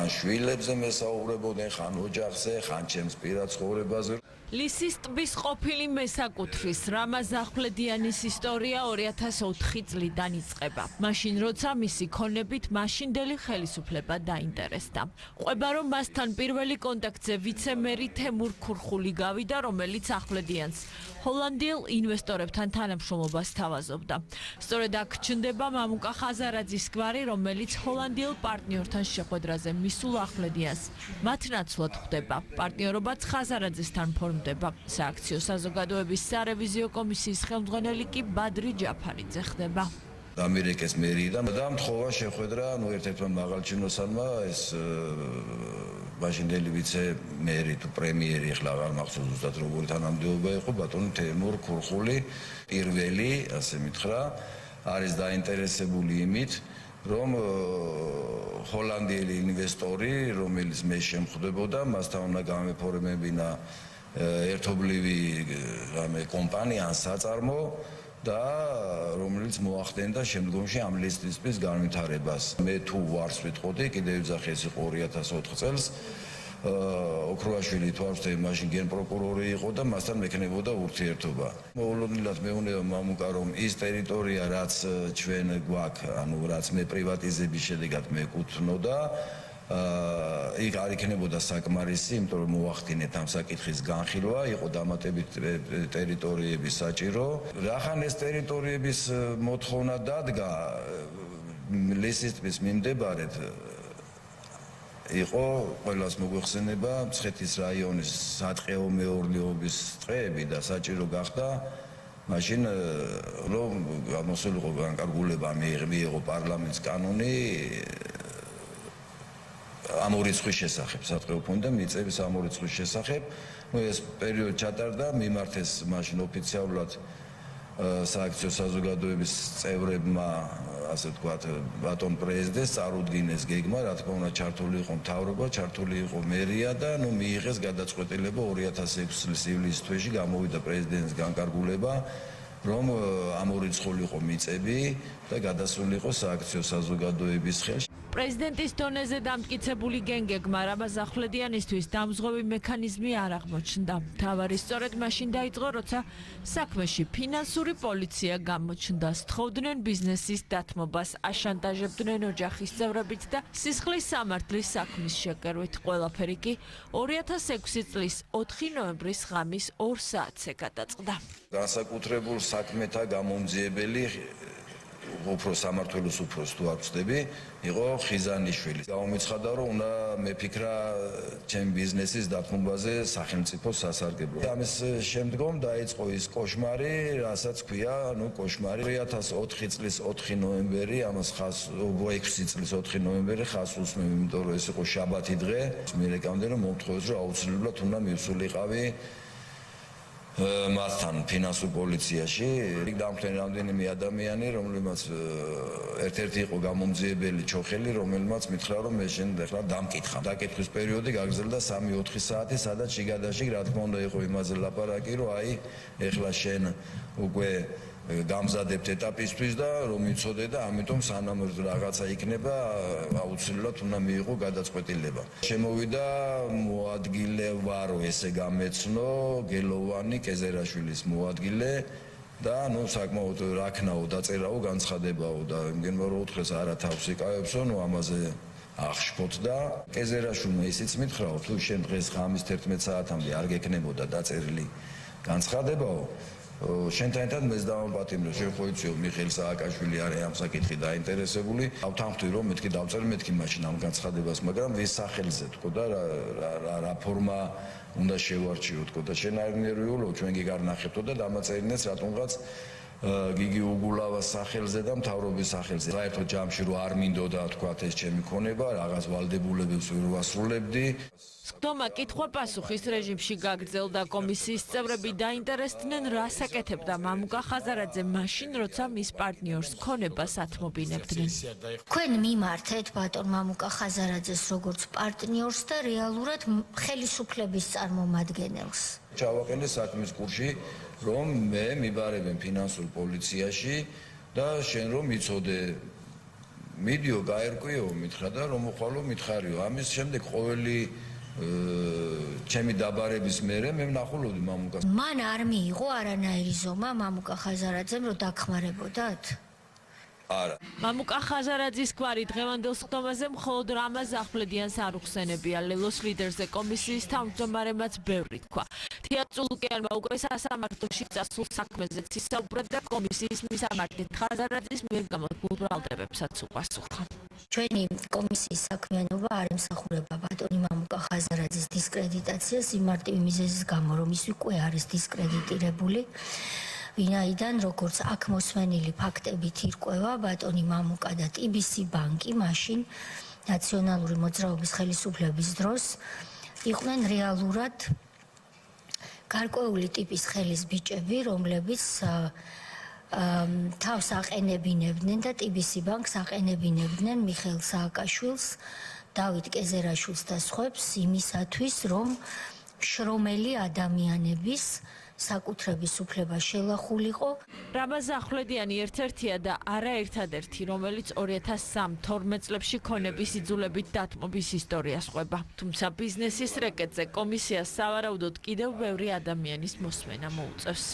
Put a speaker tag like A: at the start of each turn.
A: ხან შვილებზე მესაუბრებოდნენ, ხან ოჯახზე, ხან ჩემს პირად ცხოვრებაზე.
B: ლისის ტბის ყოფილი მესაკუთრის რამაზ ახვლედიანის ისტორია 2004 წლიდან იწყება. მაშინ როცა მისი ქონებით მაშინდელი ხელისუფლება დაინტერესდა. ყვება რომ მასთან პირველი კონტაქტზე ვიცე-მერი თემურ ქურხული გავიდა, რომელიც ახვლედიანს ჰოლანდიელ ინვესტორებთან თანამშრომლობას თავაზობდა. სწორედ აქ ჩნდება მამუკა ხაზარაძის გვარი, რომელიც ჰოლანდიელ პარტნიორთან შეხვედრაზე მისულ ახვლედიანს მათ ნაცვლად ხვდება. პარტნიორობაც ხაზარაძესთან ფორმდება. სააქციო საზოგადოების სარევიზიო კომისიის ხელმძღვანელი კი ბადრი ჯაფარიძე ხდება.
A: ამერიკის მერიდან და მთხოვა შეხვედრა ერთ-ერთმა მაღალჩინოსანმა ეს მაშინდელი ვიცე-მერი თუ პრემიერი ახლა აღარ მახსოვს ზუსტად როგორი თანამდებობა იყო ბატონი თემურ ქურხული პირველი ასე მითხრა არის დაინტერესებული იმით რომ ჰოლანდიელი ინვესტორი რომელიც მე შემხვდებოდა მასთან უნდა გამეფორმებინა ერთობლივი კომპანია ან საწარმო და რომელიც მოახდენდა შემდგომში ამ ლისტის განვითარებას. მე თუ ვარს ვიტყოდი, კიდევ ვიძახი ეს იყო 2004 წელს. ოქროაშვილი თვარსთე მაშინ გენპროკურორი იყო და მასთან მექნებოდა ურთიერთობა. მოულოდნელად მეუბნება მამუკა რომ ის ტერიტორია რაც ჩვენ გვაქვს, ანუ რაც მე პრივატიზების შედეგად მეკუთვნოდა იქ არ იქნებოდა საკმარისი, იმიტომ რომ მოახდინეთ ამ საკითხის განხილვა, იყო დამატებით ტერიტორიები საჭირო. რახან ეს ტერიტორიების მოთხოვნა დადგა ლისის ტბის მიმდებარედ იყო ყველას მოგვეხსენება მცხეთის რაიონის სატყეო მეურნეობის ტყეები და საჭირო გახდა მაშინ რომ გამოსულიყო განკარგულება მიიღო პარლამენტის კანონი ამ ორი წლის შესახებ სატყეო ფონდმა მიწების ამ ორი წლის შესახებ ეს პერიოდი ჩატარდა მიმართეს მაშინ ოფიციალურად სააქციო საზოგადოების წევრებმა ასე ვთქვათ ბატონ პრეზიდენტს წარუდგინეს გეგმა რა თქმა უნდა ჩართული იყო მთავრობა ჩართული იყო მერია და ნუ მიიღეს გადაწყვეტილება 2006 წლის ივლისის თვეში გამოვიდა პრეზიდენტის განკარგულება რომ ამ ორი წლიყო მიწები და გადასულიყო სააქციო საზოგადოების ხელში
B: პრეზიდენტის დონეზე დამტკიცებული გენგეგმა რამაზ ახვლედიანისთვის დამზღვევი მექანიზმი არ აღმოჩნდა. მთავარი სწორედ მაშინ დაიწყო, როცა საქმეში ფინანსური პოლიცია გამოჩნდა. სთხოვდნენ ბიზნესის დათმობას, აშანტაჟებდნენ ოჯახის წევრებით და სისხლის სამართლის საქმის შეკერვით. ყველაფერი კი 2006 წლის 4 ნოემბრის ღამის 2 საათზე გადაწყდა.
A: განსაკუთრებულ საქმეთა გამომძიებელი უფრო სამართლოს უფროს თუ არ ვწდები, იყო ხიზანიშვილი. გამომიცხადა რომ უნდა მეფიქრა ჩემ ბიზნესის დათმობაზე სახელმწიფოს სასარგებლო. ამის შემდგომ დაიწყო ის კოშმარი, რასაც ქვია, კოშმარი 2004 წლის 4 ნოემბერი, ამას 6 წლის 4 ნოემბერი ხას უსმევ, იმიტომ რომ ეს იყო შაბათი დღე. მე რეკამდე რომ მომთხოვეს რომ აუცილებლად უნდა მივსულიყავი მასთან ფინანსურ პოლიციაში იქ დამხდნენ რამდენიმე ადამიანი რომელმაც ერთ-ერთი იყო გამომძიებელი ჩოხელი რომელმაც მითხრა რომ მე შენ ახლა დამკითხა დაკითხვის პერიოდი გაგრძელდა 3-4 საათი სადაც შიგადაშიგ რა თქმა უნდა იყო იმაზე ლაპარაკი რომ აი ახლა შენ უკვე გამზადებთ ეტაპისთვის და რომ იცოდე და ამიტომ სანამ რაღაცა იქნება აუცილებლად უნდა მიიღო გადაწყვეტილება. შემოვიდა მოადგილე ვარო ესე გამეცნო გელოვანი კეზერაშვილის მოადგილე და საკმაოდ რაქნაო დაწერაო განცხადებაო და იმგენმა რომ უთხეს არა თავს იკავებსო ამაზე აღშფოთ და კეზერაშვილმა ისიც მითხრაო თუ შენ დღეს ღამის 11 საათამდე არ გეკნებოდა დაწერილი განცხადებაო შენთან ერთად მეც დავამპატიმრე შენ ხო იციო მიხეილ სააკაშვილი არის ამ საკითხით დაინტერესებული ავთანხმდი რომ მეთქი დავწერ მეთქი მაშინ ამ განცხადებას მაგრამ ვის სახელზე თქო და რა ფორმა უნდა შევარჩიო თქო და შენ არ ნერვიულო ჩვენ გიგარნახებთო და დამაწერინეს რატომღაც გიგი უგულავას სახელზე და მთავრობის სახელზე საერთოდ ჯამში რო არ მინდოდა თქვა ეს ჩემი ქონება რაღაც ვალდებულებებს ვერ ვასრულებდი
B: სხდომა კითხვა-პასუხის რეჟიმში გაგრძელდა კომისიის წევრები დაინტერესდნენ რას აკეთებდა მამუკა ხაზარაძე მაშინ როცა მის პარტნიორს ქონებას ათმობინებდნენ
C: თქვენ მიმართეთ ბატონ მამუკა ხაზარაძეს როგორც პარტნიორს და რეალურად ხელისუფლების წარმომადგენელს
A: ჩავაყენე საქმის კურსში რომ მე მიბარებენ ფინანსურ პოლიციაში და შენ რომ იცოდე მიდიო გაერკვიო მითხრა და რომ მოყოლო მითხარიო ამის შემდეგ ყოველი ჩემი დაბარების მერე მე ვნახულობდი მამუკას
C: მან არ მიიღო არანაირი ზომა მამუკა ხაზარაძემ რომ დაგხმარებოდათ
A: არა
B: მამუკა ხაზარაძის გვარი დღევანდელ სხდომაზე მხოლოდ რამაზ ახვლედიანს არ უხსენებია. ლელოს ლიდერზე კომისიის თავმჯდომარემაც ბევრი თქვა. თია წულუკიანმა უკვე სასამართლოში წასულ საქმეზეც ისაუბრა და კომისიის მისამართით ხაზარაძის მიერ გამოთქმულ ბრალდებებსაც უპასუხა.
C: ჩვენი კომისიის საქმიანობა არ ემსახურება ბატონი მამუკა ხაზარაძის დისკრედიტაციას იმ მარტივი მიზეზის გამო, რომ ის უკვე არის დისკრედიტირებული. ვინაიდან როგორც აქ მოსმენილი ფაქტებით ირკვევა ბატონი მამუკა და TBC ბანკი მაშინ ნაციონალური მოძრაობის ხელისუფლების დროს იყვნენ რეალურად გარკვეული ტიპის ხელის ბიჭები, რომლებიც თავს აყენებინებდნენ და TBC ბანკს აყენებინებდნენ მიხეილ სააკაშვილს, დავით კეზერაშვილს და სხვებს იმისათვის, რომ შრომელი ადამიანების საკუთრების უფლება შელახულიყო.
B: რამაზ ახვლედიანი ერთ-ერთია და არა ერთადერთი, რომელიც 2003-12 წლებში ქონების იძულებით დათმობის ისტორიას ყვება. თუმცა ბიზნესის რეკეტზე კომისიას სავარაუდოდ კიდევ ბევრი ადამიანის მოსმენა მოუწევს.